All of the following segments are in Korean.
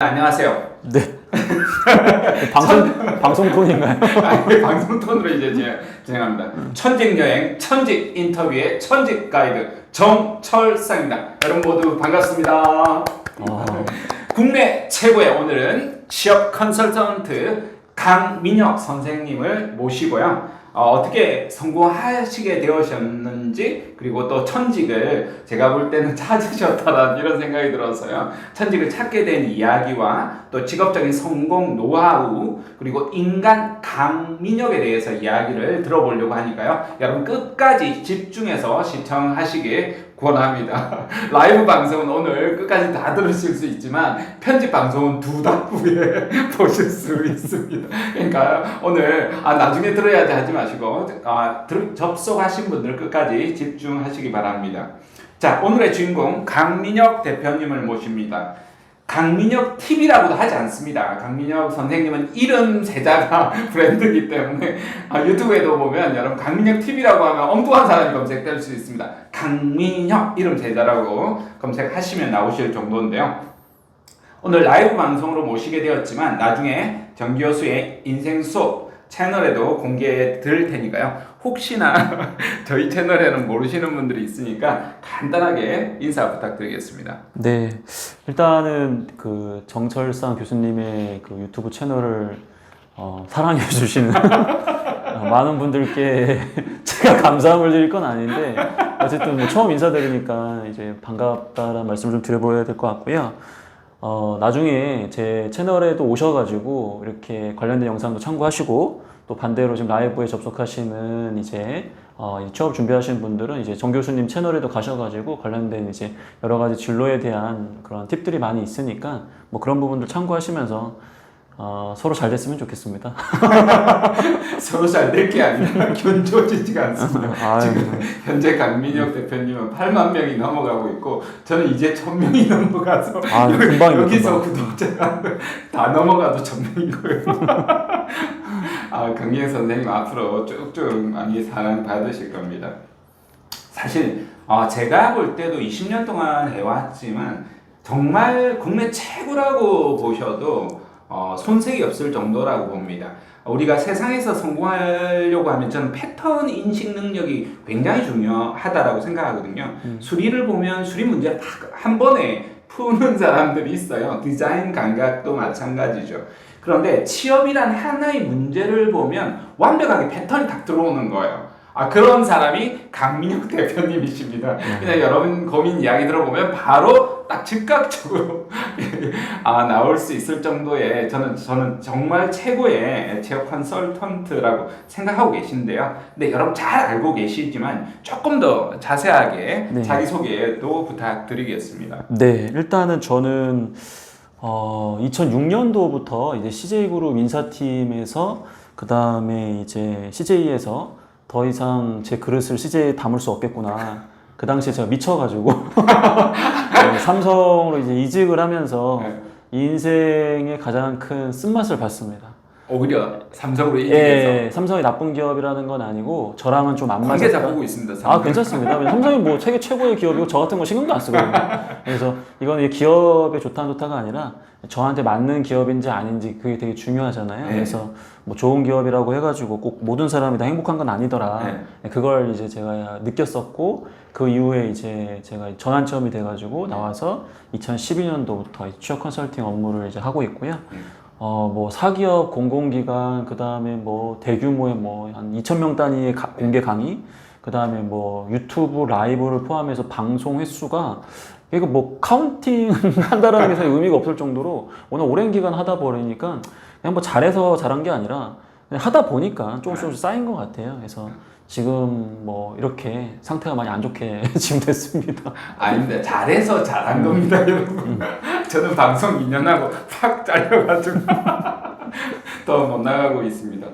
안녕하세요. 네. 방송 톤인가요? 아니, 방송 톤으로 이제 진행합니다. 천직 여행, 천직 인터뷰의 천직 가이드 정철상입니다. 여러분 모두 반갑습니다. 국내 최고의 오늘은 취업 컨설턴트 강민혁 선생님을 모시고요. 어떻게 성공하시게 되셨는지, 그리고 또 천직을 제가 볼 때는 찾으셨다는 이런 생각이 들어서요. 천직을 찾게 된 이야기와 또 직업적인 성공 노하우, 그리고 인간 강민혁에 대해서 이야기를 들어보려고 하니까요. 여러분 끝까지 집중해서 시청하시길 권합니다. 라이브 방송은 오늘 끝까지 다 들으실 수 있지만 편집 방송은 2달 후에 보실 수 있습니다. 그러니까 오늘 나중에 들어야지 하지 마시고 접속하신 분들 끝까지 집중하시기 바랍니다. 자, 오늘의 주인공 강민혁 대표님을 모십니다. 강민혁 TV라고도 하지 않습니다. 강민혁 선생님은 이름 세자가 브랜드이기 때문에 유튜브에도 보면 여러분 강민혁 TV라고 하면 엉뚱한 사람이 검색될 수 있습니다. 강민혁 이름 세자라고 검색하시면 나오실 정도인데요. 오늘 라이브 방송으로 모시게 되었지만 나중에 정 교수의 인생 수업 채널에도 공개해 드릴 테니까요. 혹시나 저희 채널에는 모르시는 분들이 있으니까 간단하게 인사 부탁드리겠습니다. 네. 일단은 그 정철상 교수님의 그 유튜브 채널을 사랑해 주시는 많은 분들께 제가 감사함을 드릴 건 아닌데 어쨌든 뭐 처음 인사드리니까 이제 반갑다라는 말씀을 좀 드려보아야 될 것 같고요. 나중에 제 채널에도 오셔가지고 이렇게 관련된 영상도 참고하시고 또 반대로 지금 라이브에 접속하시는 이제 취업 준비하시는 분들은 이제 정 교수님 채널에도 가셔가지고 관련된 이제 여러 가지 진로에 대한 그런 팁들이 많이 있으니까 뭐 그런 부분들 참고하시면서 서로 잘 됐으면 좋겠습니다. 서로 잘 될 게 아니라 견조지지가 않습니다. 지금 네. 현재 강민혁 대표님은 8만 명이 넘어가고 있고 저는 이제 1000명이 넘어가서 금방입니다, 여기서 금방. 구독자가 다 넘어가도 1000명이고요. 강민혁 선생님 앞으로 쭉쭉 많이 사랑 받으실 겁니다. 사실 제가 볼 때도 20년 동안 해왔지만 정말 국내 최고라고 보셔도 손색이 없을 정도라고 봅니다. 우리가 세상에서 성공하려고 하면 저는 패턴 인식 능력이 굉장히 중요하다라고 생각하거든요. 수리를 보면 수리 문제를 한 번에 푸는 사람들이 있어요. 디자인 감각도 마찬가지죠. 그런데 취업이란 하나의 문제를 보면 완벽하게 패턴이 딱 들어오는 거예요. 그런 사람이 강민혁 대표님이십니다. 그냥 여러분 고민 이야기 들어보면 바로 딱 즉각적으로 나올 수 있을 정도의 저는 정말 최고의 취업 컨설턴트라고 생각하고 계신데요. 근데 여러분 잘 알고 계시지만 조금 더 자세하게 자기소개도 부탁드리겠습니다. 네, 일단은 저는 2006년도부터 이제 CJ그룹 인사팀에서 그 다음에 이제 CJ에서 더 이상 제 그릇을 CJ에 담을 수 없겠구나. 그 당시에 제가 미쳐가지고 삼성으로 이제 이직을 하면서 인생의 가장 큰 쓴맛을 봤습니다. 오히려 삼성으로 이직해서 예, 삼성이 나쁜 기업이라는 건 아니고 저랑은 좀 안 맞았다. 관계자 보고 있습니다. 삼성. 괜찮습니다. 삼성이 뭐 세계 최고의 기업이고 저 같은 거 신경도 안 쓰거든요. 그래서 이건 기업에 좋다 안 좋다가 아니라 저한테 맞는 기업인지 아닌지 그게 되게 중요하잖아요. 그래서 뭐 좋은 기업이라고 해가지고 꼭 모든 사람이 다 행복한 건 아니더라. 그걸 이제 제가 느꼈었고 그 이후에 이제 제가 전환점이 돼가지고 나와서 2012년도부터 취업 컨설팅 업무를 이제 하고 있고요. 뭐 사기업, 공공기관, 그 다음에 뭐 대규모의 뭐 한 2,000명 단위의 공개 강의, 그 다음에 뭐 유튜브 라이브를 포함해서 방송 횟수가 이거 뭐 카운팅 한다라는 게 의미가 없을 정도로 워낙 오랜 기간 하다 보니까 그냥 뭐 잘해서 잘한 게 아니라 그냥 하다 보니까 조금씩 쌓인 것 같아요. 그래서 지금 뭐 이렇게 상태가 많이 안 좋게 지금 됐습니다. 아닙니다. 잘해서 잘한 겁니다, 여러분. 저는 방송 2년 하고 팍 잘려가지고 더 못 나가고 있습니다.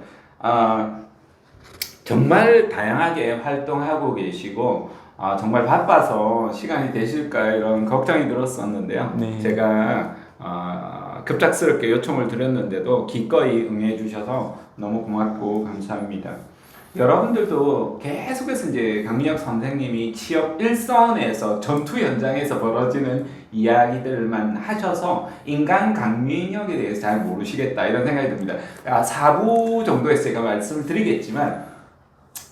정말 다양하게 활동하고 계시고 정말 바빠서 시간이 되실까 이런 걱정이 들었었는데요. 제가 급작스럽게 요청을 드렸는데도 기꺼이 응해 주셔서 너무 고맙고 감사합니다. 여러분들도 계속해서 이제 강민혁 선생님이 취업 일선에서 전투 현장에서 벌어지는 이야기들만 하셔서 인간 강민혁에 대해서 잘 모르시겠다 이런 생각이 듭니다. 4부 정도에서 제가 말씀을 드리겠지만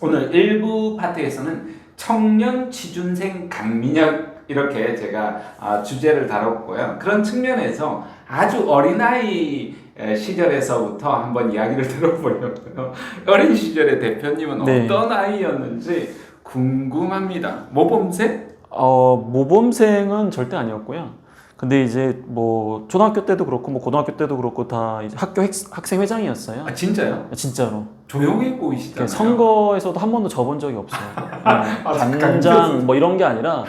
오늘 1부 파트에서는 청년 취준생 강민혁 이렇게 제가 주제를 다뤘고요. 그런 측면에서 아주 어린아이 시절에서부터 한번 이야기를 들어보려고요. 어린 시절의 대표님은 네. 어떤 아이였는지 궁금합니다. 모범생? 모범생은 절대 아니었고요. 근데 이제 뭐 초등학교 때도 그렇고 뭐 고등학교 때도 그렇고 다 이제 학교 학생 회장이었어요. 아 진짜요? 진짜로. 조용해 보이시잖아요. 선거에서도 한 번도 져본 적이 없어요. 아, 단장 뭐 이런 게 아니라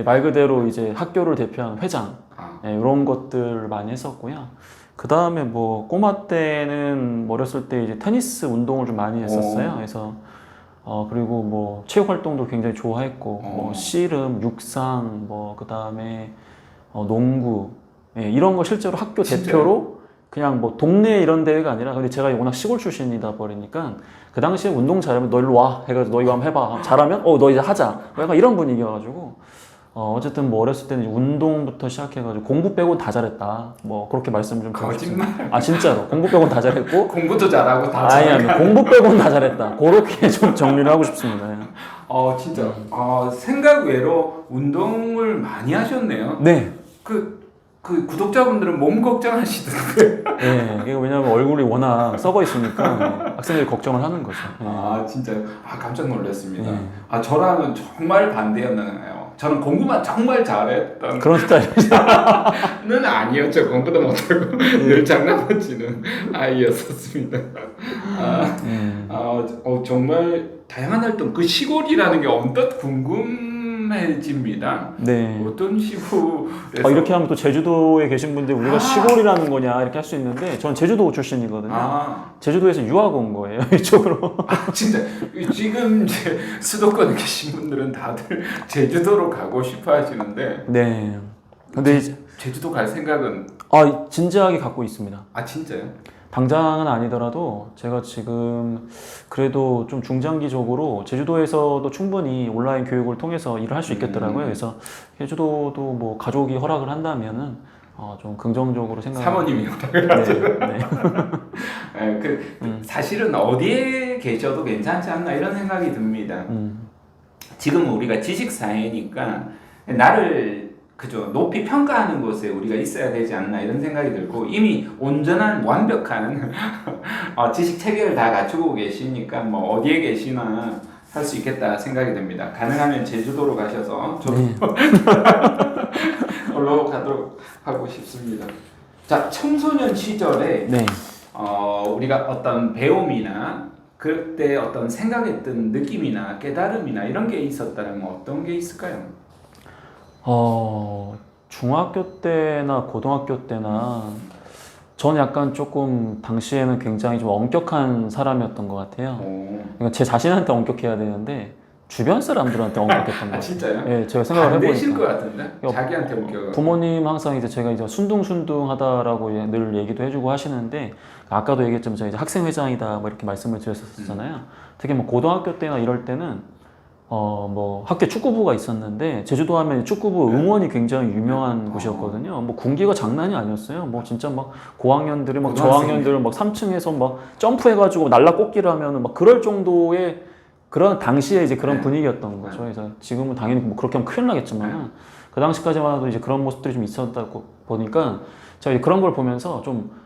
말 그대로 이제 학교를 대표하는 회장 아. 이런 것들 많이 했었고요. 그 다음에 뭐 꼬마 때는 어렸을 때 이제 테니스 운동을 좀 많이 했었어요. 그래서 그리고 뭐 체육 활동도 굉장히 좋아했고 뭐 씨름, 육상, 뭐 그 다음에 농구 이런 거 실제로 학교 진짜요? 대표로 그냥 뭐 동네 이런 대회가 아니라 근데 제가 워낙 시골 출신이다 보니까 그 당시에 운동 잘하면 너 일로 와 해가지고 너 이거 한번 해봐 잘하면 너 이제 하자 뭐 약간 이런 분위기여가지고 어쨌든 뭐 어렸을 때는 운동부터 시작해가지고 공부 빼고 다 잘했다 뭐 그렇게 말씀을 좀 드리고 싶습니다. 거짓말. 진짜로 공부 빼고는 다 잘했고 공부도 잘하고 다 아니 공부 빼고는 다 잘했다 그렇게 좀 정리를 하고 싶습니다. 진짜 생각 외로 운동을 많이 하셨네요. 네. 그 구독자분들은 몸 걱정하시던데. 네, 이게 왜냐면 얼굴이 워낙 썩어 있으니까 학생들이 걱정을 하는 거죠. 진짜요? 깜짝 놀랐습니다. 네. 저랑은 정말 반대였나요? 저는 공부만 정말 잘했던 그런 스타일이죠. 아니었죠. 공부도 못하고 늘 장난만 치는 아이였었습니다. 정말 다양한 활동, 그 시골이라는 게 언뜻 궁금해집니다. 네. 어떤 시골에서 이렇게 하면 또 제주도에 계신 분들 우리가 시골이라는 거냐 이렇게 할 수 있는데 저는 제주도 출신이거든요. 제주도에서 유학 온 거예요 이쪽으로. 진짜 지금 이제 수도권에 계신 분들은 다들 제주도로 가고 싶어 하시는데 네. 근데 이제 제주도 갈 생각은 진지하게 갖고 있습니다. 진짜요? 당장은 아니더라도 제가 지금 그래도 좀 중장기적으로 제주도에서도 충분히 온라인 교육을 통해서 일을 할 수 있겠더라고요. 그래서 제주도도 뭐 가족이 허락을 한다면은 좀 긍정적으로 사모님이 허락을 하죠. 네. 사실은 어디에 계셔도 괜찮지 않나 이런 생각이 듭니다. 지금 우리가 지식사회니까 나를 높이 평가하는 곳에 우리가 있어야 되지 않나 이런 생각이 들고 이미 온전한 완벽한 지식 체계를 다 갖추고 계시니까 뭐 어디에 계시나 할 수 있겠다 생각이 듭니다. 가능하면 제주도로 가셔서 저도 올라가도록 하고 싶습니다. 자, 청소년 시절에 우리가 어떤 배움이나 그때 어떤 생각했던 느낌이나 깨달음이나 이런 게 있었다면 어떤 게 있을까요? 중학교 때나 고등학교 때나 저는 약간 조금 당시에는 굉장히 좀 엄격한 사람이었던 것 같아요. 그러니까 제 자신한테 엄격해야 되는데 주변 사람들한테 엄격했던 것 같아요. 진짜요? 네, 제가 생각을 해보니까. 되실 것 같은데? 자기한테 엄격. 부모님 항상 이제 제가 이제 순둥순둥하다라고 늘 얘기도 해주고 하시는데 아까도 얘기했지만 제가 이제 학생회장이다 뭐 이렇게 말씀을 드렸었잖아요. 특히 뭐 고등학교 때나 이럴 때는 뭐 학교 축구부가 있었는데 제주도 하면 축구부 응원이 굉장히 유명한 곳이었거든요. 뭐 군기가 장난이 아니었어요. 뭐 진짜 막 고학년들이 막 저학년들 막 3층에서 막 점프해가지고 날라꽂기를 하면은 막 그럴 정도의 그런 당시에 이제 그런 분위기였던 거죠. 그래서 지금은 당연히 뭐 그렇게 하면 큰일 나겠지만 그 당시까지만 해도 이제 그런 모습들이 좀 있었다고 보니까 제가 이제 그런 걸 보면서 좀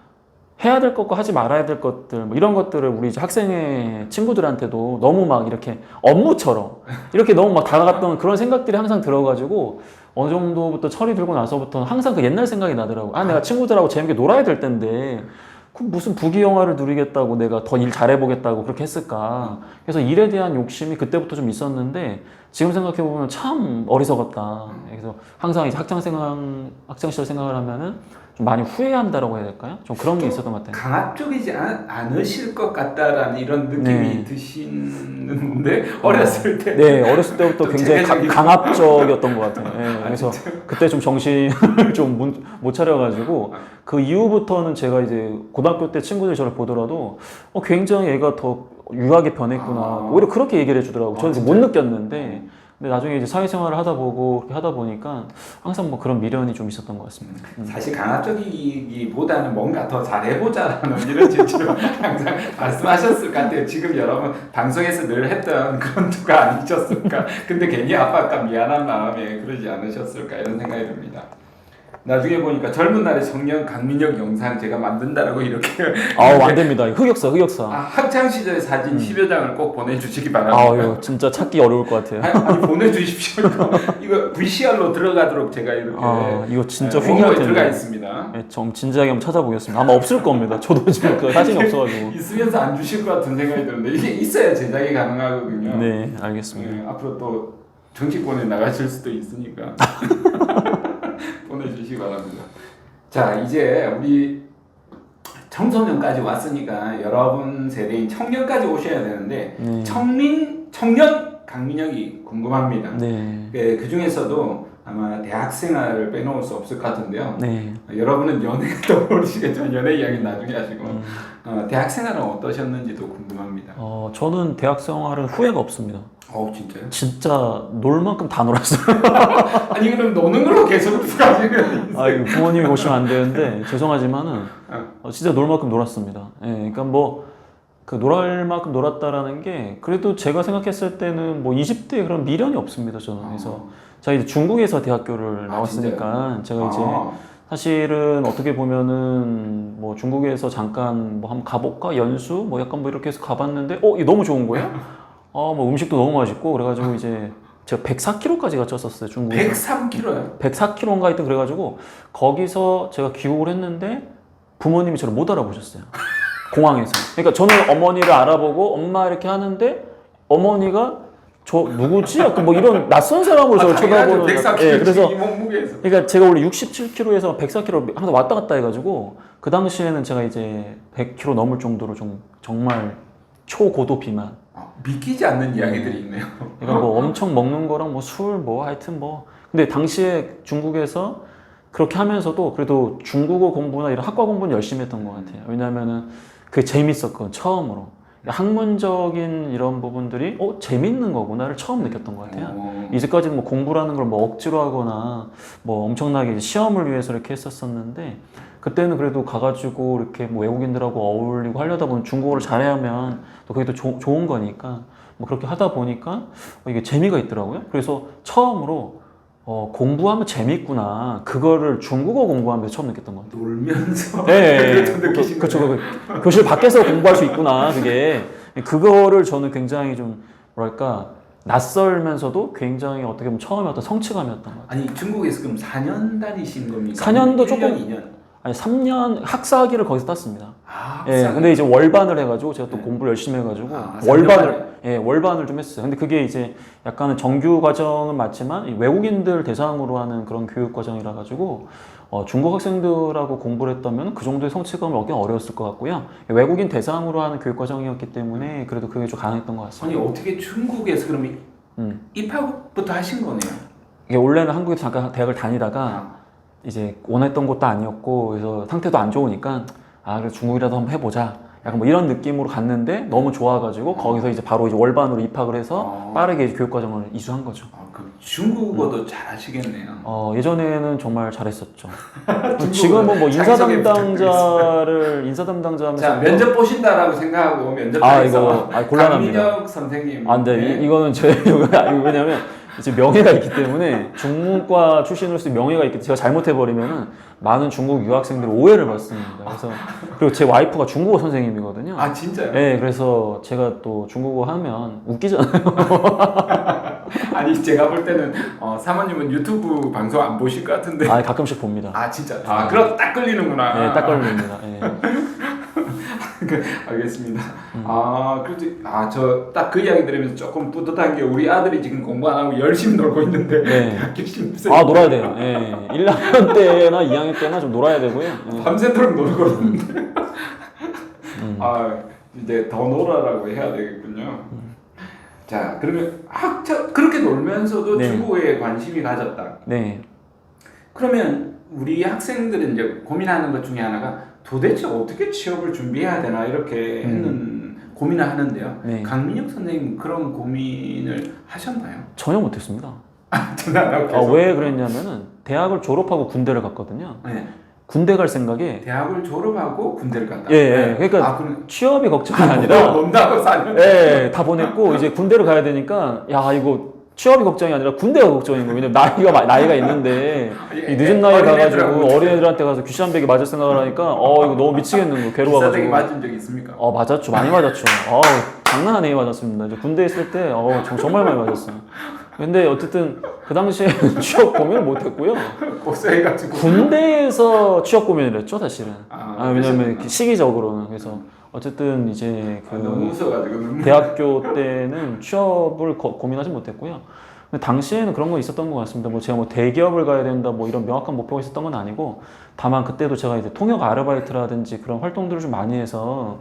해야 될 것과 하지 말아야 될 것들 뭐 이런 것들을 우리 이제 학생의 친구들한테도 너무 막 이렇게 업무처럼 이렇게 너무 막 다가갔던 그런 생각들이 항상 들어가지고 어느 정도부터 철이 들고 나서부터는 항상 그 옛날 생각이 나더라고. 내가 친구들하고 재밌게 놀아야 될 텐데 무슨 부귀영화를 누리겠다고 내가 더 일 잘해보겠다고 그렇게 했을까. 그래서 일에 대한 욕심이 그때부터 좀 있었는데 지금 생각해보면 참 어리석었다. 그래서 항상 이제 학창 시절 생각을 하면은 좀 많이 후회한다라고 해야 될까요? 좀 그런 게 있었던 것 같아요. 강압적이지 않으실 것 같다라는 이런 느낌이 드시는데 어렸을 때. 네, 어렸을 때부터 굉장히 강압적이었던 것 같아요. 네, 그래서 그때 좀 정신을 좀 못 차려가지고 그 이후부터는 제가 이제 고등학교 때 친구들이 저를 보더라도 굉장히 애가 더 유학에 변했구나. 오히려 그렇게 얘기를 해주더라고요. 저는 못 느꼈는데. 근데 나중에 이제 사회생활을 하다 보고 그렇게 하다 보니까 항상 뭐 그런 미련이 좀 있었던 것 같습니다. 사실 강압적이기보다는 뭔가 더 잘해보자라는 이런 취지로 항상 말씀하셨을 것 같아요. 지금 여러분 방송에서 늘 했던 그런 투가 아니셨을까. 근데 괜히 압박감 미안한 마음에 그러지 않으셨을까 이런 생각이 듭니다. 나중에 보니까 젊은 날의 청년 강민혁 영상 제가 만든다라고 이렇게 안 됩니다. 흑역사. 학창 시절 사진 10여 장을 꼭 보내주시기 바랍니다. 이거 진짜 찾기 어려울 것 같아요. 아니 보내주십시오. 이거 VCR로 들어가도록 제가 이렇게 이거 진짜 원고에 휘기할 텐데. 들어가 있습니다. 네, 좀 진지하게 한번 찾아보겠습니다. 아마 없을 겁니다. 저도 지금 그 사진이 없어가지고. 있으면서 안 주실 것 같은 생각이 드는데 이게 있어야 제작이 가능하거든요. 네, 알겠습니다. 앞으로 또 정치권에 나가실 수도 있으니까 보내주시기 바랍니다. 자, 이제 우리 청소년까지 왔으니까 여러분 세대인 청년까지 오셔야 되는데 청년 강민혁이 궁금합니다. 네. 그 중에서도 아마 대학 생활을 빼놓을 수 없을 것 같은데요. 네. 여러분은 연애가 떠오르시겠지만 연애 이야기는 나중에 하시고 대학 생활은 어떠셨는지도 궁금합니다. 저는 대학 생활은 후회가 없습니다. 진짜요? 진짜 놀 만큼 다 놀았어요. 아니 그럼 노는 걸로 계속 가시면 이거 부모님이 보시면 안 되는데 죄송하지만은 진짜 놀 만큼 놀았습니다. 예, 그러니까 뭐 그 놀 만큼 놀았다라는 게 그래도 제가 생각했을 때는 뭐 20대에 그런 미련이 없습니다. 저는 그래서 제가 이제 중국에서 대학교를 나왔으니까 제가 이제 사실은 어떻게 보면은 뭐 중국에서 잠깐 뭐 한번 가볼까 연수 뭐 약간 뭐 이렇게 해서 가봤는데 이게 너무 좋은 거예요. 뭐 음식도 너무 맛있고 그래가지고 이제 제가 104kg까지 갔었어요 중국에. 103kg요? 104kg인가 하여튼 그래가지고 거기서 제가 귀국을 했는데 부모님이 저를 못 알아보셨어요. 공항에서. 그러니까 저는 어머니를 알아보고 엄마 이렇게 하는데 어머니가 저 누구지? 약간 뭐 이런 낯선 사람으로 저를 쳐다보는. 104kg 그래서 이 몸무게에서. 그러니까 제가 원래 67kg에서 104kg 항상 왔다 갔다 해가지고 그 당시에는 제가 이제 100kg 넘을 정도로 좀 정말 초고도 비만. 믿기지 않는 이야기들이 있네요. 그러니까 뭐 엄청 먹는 거랑 뭐 술 뭐 하여튼 뭐 근데 당시에 중국에서 그렇게 하면서도 그래도 중국어 공부나 이런 학과 공부는 열심히 했던 것 같아요. 왜냐하면은 그게 재밌었거든 처음으로. 학문적인 이런 부분들이 재밌는 거구나를 처음 느꼈던 것 같아요. 이제까지는 뭐 공부라는 걸 뭐 억지로 하거나 뭐 엄청나게 시험을 위해서 이렇게 했었었는데 그때는 그래도 가가지고 이렇게 뭐 외국인들하고 어울리고 하려다 보면 중국어를 잘하면 또 그게 또 좋은 거니까 뭐 그렇게 하다 보니까 이게 재미가 있더라고요. 그래서 처음으로 공부하면 재밌구나. 그거를 중국어 공부하면서 처음 느꼈던 것 같아요. 놀면서 네, 느끼신 그렇죠. 거예요? 교실 밖에서 공부할 수 있구나. 그거를 저는 굉장히 좀 뭐랄까 낯설면서도 굉장히 어떻게 보면 처음에 어떤 성취감이었던 것 같아요. 아니 중국에서 그럼 4년 다니신 겁니까? 4년도 1년, 조금 2년? 아니 3년 학사학위를 거기서 땄습니다. 학사학위. 근데 이제 월반을 해가지고 제가 또 공부를 열심히 해가지고 월반을 좀 했어요. 근데 그게 이제 약간은 정규 과정은 맞지만 외국인들 대상으로 하는 그런 교육 과정이라 가지고 중국 학생들하고 공부를 했다면 그 정도의 성취감을 얻기는 어려웠을 것 같고요. 외국인 대상으로 하는 교육 과정이었기 때문에 그래도 그게 좀 가능했던 것 같습니다. 아니 어떻게 중국에서 그럼 입학부터 하신 거네요? 이게 원래는 한국에서 잠깐 대학을 다니다가 이제 원했던 것도 아니었고 그래서 상태도 안 좋으니까 그래서 중국이라도 한번 해보자 약간 뭐 이런 느낌으로 갔는데 너무 좋아가지고 거기서 이제 바로 이제 월반으로 입학을 해서 빠르게 교육 과정을 이수한 거죠. 그럼 중국어도 잘하시겠네요. 예전에는 정말 잘했었죠. 지금은 뭐 인사 담당자면서 자 면접 보신다라고 생각하고 면접장에서 이거 곤란합니다. 강민혁 선생님. 안 돼. 이거는 왜냐면 이제 명예가 있기 때문에 중문과 출신으로서 명예가 있기 때문에 제가 잘못해버리면은 많은 중국 유학생들이 오해를 받습니다. 그래서 그리고 제 와이프가 중국어 선생님이거든요. 진짜요? 네, 그래서 제가 또 중국어 하면 웃기잖아요. 아니 제가 볼 때는 사모님은 유튜브 방송 안 보실 것 같은데. 가끔씩 봅니다. 진짜. 그럼 딱 걸리는구나. 네, 딱 걸립니다. 네. 알겠습니다. 그렇지. 저 딱 그 이야기 들으면서 조금 뿌듯한 게 우리 아들이 지금 공부 안 하고 열심히 놀고 있는데 대학교 신입생. 놀아야 돼요. 1학년 때나 2학년 때나 좀 놀아야 되고요. 밤새도록 놀고 있는데. 이제 더 놀아라고 해야 되겠군요. 자, 그러면 그렇게 놀면서도 중국어에 관심이 가졌다. 네. 그러면 우리 학생들은 이제 고민하는 것 중에 하나가 도대체 어떻게 취업을 준비해야 되나 이렇게 했는 고민을 하는데요. 네. 강민혁 선생님 그런 고민을 하셨나요? 전혀 못했습니다. 전화가 계속. 왜 그랬냐면은 대학을 졸업하고 군대를 갔거든요. 네. 군대 갈 생각에 대학을 졸업하고 군대를 갔다. 예, 예. 그러니까 그럼 취업이 걱정이 아니라 논다고 사는. 예, 다 보냈고 이제 군대를 가야 되니까 야 이거 취업이 걱정이 아니라 군대가 걱정인 거예요. 왜냐면 나이가 있는데 이 늦은 나이에 가가지고 어린애들한테 가서 귀시한배기 맞을 생각을 하니까 이거 너무 미치겠는 거 기사대기 괴로워가지고. 맞은 적 있습니까? 맞았죠. 많이 맞았죠. 장난 아니게 맞았습니다. 이제 군대 있을 때 정말 많이 맞았어요. 근데 어쨌든 그 당시에 취업 고민을 못했고요. 고생해가지고. 군대에서 취업 고민을 했죠, 사실은. 왜냐면 그러셨구나. 시기적으로는. 그래서 어쨌든 이제 너무 웃어가지고 눈물. 대학교 때는 취업을 고민하지 못했고요. 근데 당시에는 그런 거 있었던 것 같습니다. 뭐 제가 뭐 대기업을 가야 된다 뭐 이런 명확한 목표가 있었던 건 아니고, 다만 그때도 제가 이제 통역 아르바이트라든지 그런 활동들을 좀 많이 해서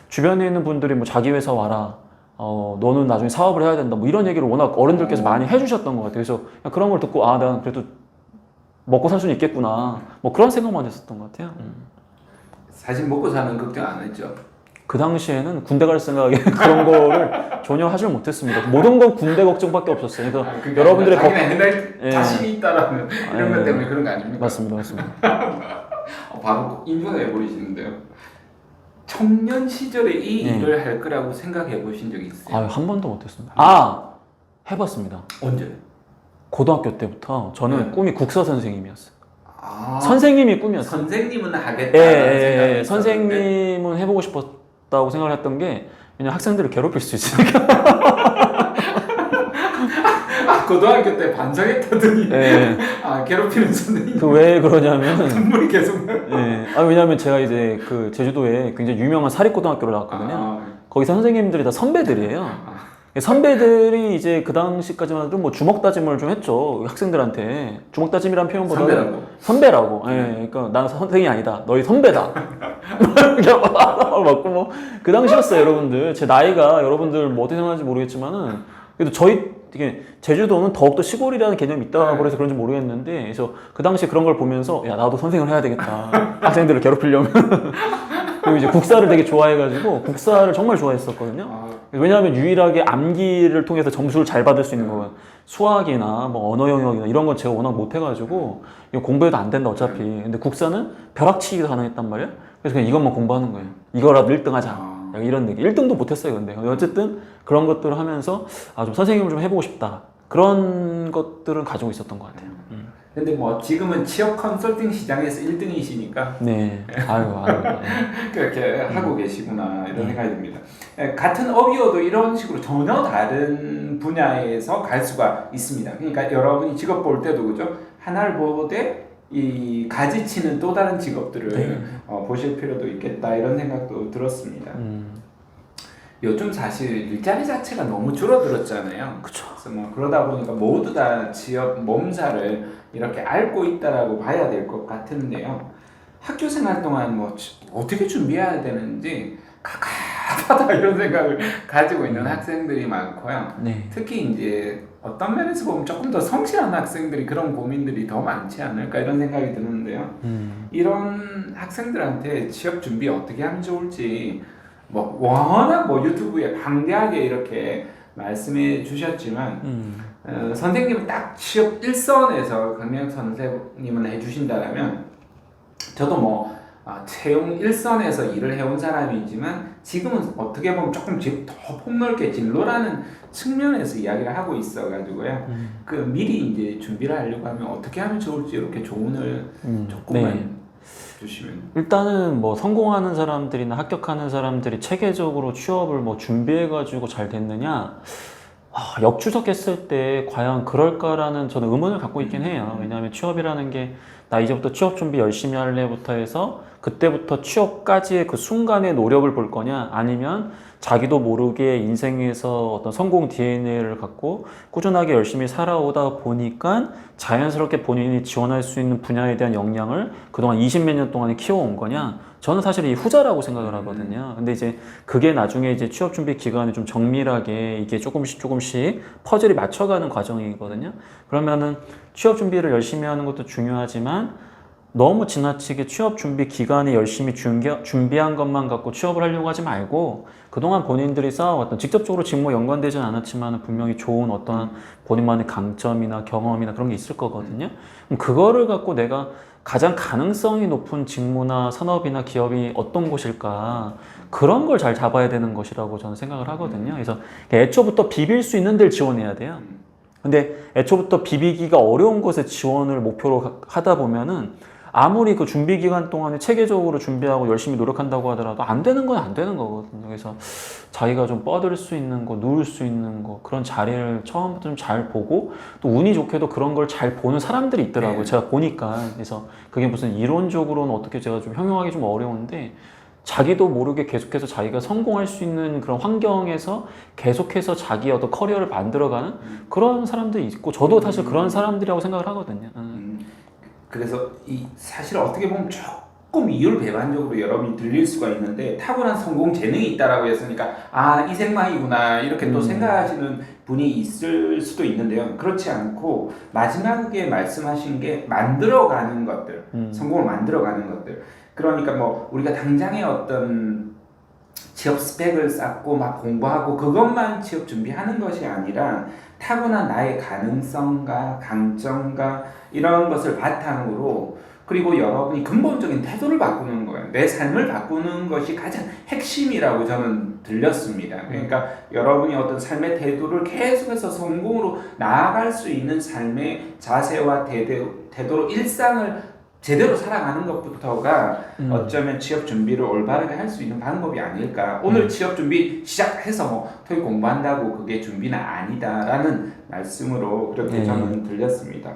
주변에 있는 분들이 뭐 자기 회사 와라. 너는 나중에 사업을 해야 된다. 뭐 이런 얘기를 워낙 어른들께서 많이 해주셨던 것 같아요. 그래서 그런 걸 듣고 난 그래도 먹고 살 수는 있겠구나. 뭐 그런 생각만 했었던 것 같아요. 사실 먹고 사는 걱정 안 했죠. 그 당시에는 군대 갈 생각에 그런 거를 전혀 하질 못했습니다. 모든 건 군대 걱정밖에 없었어요. 그래서 그러니까 여러분들의 자기는 옛날 예. 자신이 있다라는 이런 것 때문에 그런 거 아닙니까? 맞습니다. 바로 인정해 버리시는데요. 청년 시절에 이 네. 일을 할 거라고 생각해 보신 적이 있어요? 한 번도 못했습니다. 해봤습니다. 언제? 고등학교 때부터 저는 꿈이 국서 선생님이었어요. 선생님이 꿈이었어요. 선생님은 하겠다라는 생각이 있었는데. 선생님은 해보고 싶었다고 생각을 했던 게 그냥 학생들을 괴롭힐 수 있으니까. 고등학교 때 반성했다더니 네. 괴롭히는 선생님. 왜 그러냐면 눈물이 계속 왜냐면 제가 이제 그 제주도에 굉장히 유명한 사립고등학교를 나왔거든요. 거기서 선생님들이 다 선배들이에요. 선배들이 이제 그 당시까지만 해도 뭐 주먹 다짐을 좀 했죠. 학생들한테. 주먹 다짐이란 표현보다 선배라고. 그러니까 나는 선생이 아니다. 너희 선배다. 맞고 뭐 그 당시였어요, 여러분들. 제 나이가 여러분들 뭐 어떻게 생각하는지 모르겠지만은 그래도 이게 제주도는 더욱더 시골이라는 개념이 있다고 해서 그런지 모르겠는데, 그래서 그 당시에 그런 걸 보면서 야 나도 선생을 해야 되겠다. 학생들을 괴롭히려면. 그리고 이제 국사를 되게 좋아해가지고 국사를 정말 좋아했었거든요. 왜냐하면 유일하게 암기를 통해서 점수를 잘 받을 수 있는 건 수학이나 뭐 언어 영역이나 이런 건 제가 워낙 못해가지고 이거 공부해도 안 된다 어차피. 근데 국사는 벼락치기가 가능했단 말이에요. 그래서 그냥 이것만 공부하는 거예요. 이거라도 1등 하자. 이런 느낌. 1등도 못했어요, 근데 어쨌든 그런 것들을 하면서 좀 선생님을 좀 해보고 싶다. 그런 것들은 가지고 있었던 것 같아요. 근데 뭐 지금은 취업 컨설팅 시장에서 1등이시니까 네. 그렇게 하고 계시구나 이런 생각이 듭니다. 같은 업이어도 이런 식으로 전혀 다른 분야에서 갈 수가 있습니다. 그러니까 여러분이 직업 볼 때도 그죠? 하나를 보되 이 가지치는 또 다른 직업들을 보실 필요도 있겠다 이런 생각도 들었습니다. 요즘 사실 일자리 자체가 너무 줄어들었잖아요. 그쵸. 그래서 뭐 그러다 보니까 모두 다 취업 몸살을 이렇게 앓고 있다라고 봐야 될 것 같은데요. 학교 생활 동안 뭐 어떻게 준비해야 되는지 가깝하다 이런 생각을 가지고 있는 학생들이 많고요. 네. 특히 이제 어떤 면에서 보면 조금 더 성실한 학생들이 그런 고민들이 더 많지 않을까 이런 생각이 드는데요. 이런 학생들한테 취업 준비 어떻게 하면 좋을지 뭐 워낙 뭐 유튜브에 방대하게 이렇게 말씀해 주셨지만 선생님은 딱 취업 일선에서 강민혁 선생님은 해주신다면 저도 뭐 채용 일선에서 일을 해온 사람이지만 지금은 어떻게 보면 조금 더 폭넓게 진로라는 측면에서 이야기를 하고 있어가지고요. 그 미리 이제 준비를 하려고 하면 어떻게 하면 좋을지 이렇게 조언을 조금만 주시면. 일단은 뭐 성공하는 사람들이나 합격하는 사람들이 체계적으로 취업을 뭐 준비해가지고 잘 됐느냐, 역추적했을 때 과연 그럴까라는 저는 의문을 갖고 있긴 해요. 왜냐하면 취업이라는 게 나 이제부터 취업 준비 열심히 할래부터 해서 그때부터 취업까지의 그 순간의 노력을 볼 거냐, 아니면 자기도 모르게 인생에서 어떤 성공 DNA를 갖고 꾸준하게 열심히 살아오다 보니까 자연스럽게 본인이 지원할 수 있는 분야에 대한 역량을 그동안 20몇 년 동안에 키워온 거냐. 저는 사실 이 후자라고 생각을 하거든요. 근데 이제 그게 나중에 이제 취업 준비 기간에 좀 정밀하게 이게 조금씩 퍼즐이 맞춰가는 과정이거든요. 그러면은 취업 준비를 열심히 하는 것도 중요하지만 너무 지나치게 취업 준비 기간에 열심히 준비한 것만 갖고 취업을 하려고 하지 말고 그동안 본인들이 쌓아왔던 직접적으로 직무에 연관되진 않았지만 분명히 좋은 어떤 본인만의 강점이나 경험이나 그런 게 있을 거거든요. 그럼 그거를 갖고 내가 가장 가능성이 높은 직무나 산업이나 기업이 어떤 곳일까 그런 걸 잘 잡아야 되는 것이라고 저는 생각을 하거든요. 그래서 애초부터 비빌 수 있는 데를 지원해야 돼요. 근데 애초부터 비비기가 어려운 곳에 지원을 목표로 하다 보면은 아무리 그 준비 기간 동안에 체계적으로 준비하고 열심히 노력한다고 하더라도 안 되는 건 안 되는 거거든요. 그래서 자기가 좀 뻗을 수 있는 거, 누울 수 있는 거 그런 자리를 처음부터 좀 잘 보고 또 운이 좋게도 그런 걸 잘 보는 사람들이 있더라고요. 제가 보니까. 그래서 그게 무슨 이론적으로는 어떻게 제가 좀 형용하기 좀 어려운데 자기도 모르게 계속해서 자기가 성공할 수 있는 그런 환경에서 계속해서 자기의 어떤 커리어를 만들어가는 그런 사람들이 있고 저도 사실 그런 사람들이라고 생각을 하거든요. 그래서 이 사실 어떻게 보면 조금 이율배반적으로 여러분이 들릴 수가 있는데 타고난 성공 재능이 있다라고 했으니까 아 이생망이구나 이렇게 또 생각하시는 분이 있을 수도 있는데요. 그렇지 않고 마지막에 말씀하신 게 만들어가는 것들, 성공을 만들어가는 것들. 그러니까 뭐 우리가 당장의 어떤 취업 스펙을 쌓고 막 공부하고 그것만 취업 준비하는 것이 아니라 타고난 나의 가능성과 강점과 이런 것을 바탕으로 그리고 여러분이 근본적인 태도를 바꾸는 거예요. 내 삶을 바꾸는 것이 가장 핵심이라고 저는 들렸습니다. 그러니까 여러분이 어떤 삶의 태도를 계속해서 성공으로 나아갈 수 있는 삶의 자세와 태도로 일상을 제대로 살아가는 것부터가 어쩌면 취업 준비를 올바르게 할 수 있는 방법이 아닐까. 오늘 취업 준비 시작해서 뭐 토익 공부한다고 그게 준비는 아니다라는 말씀으로 그렇게 저는 들렸습니다.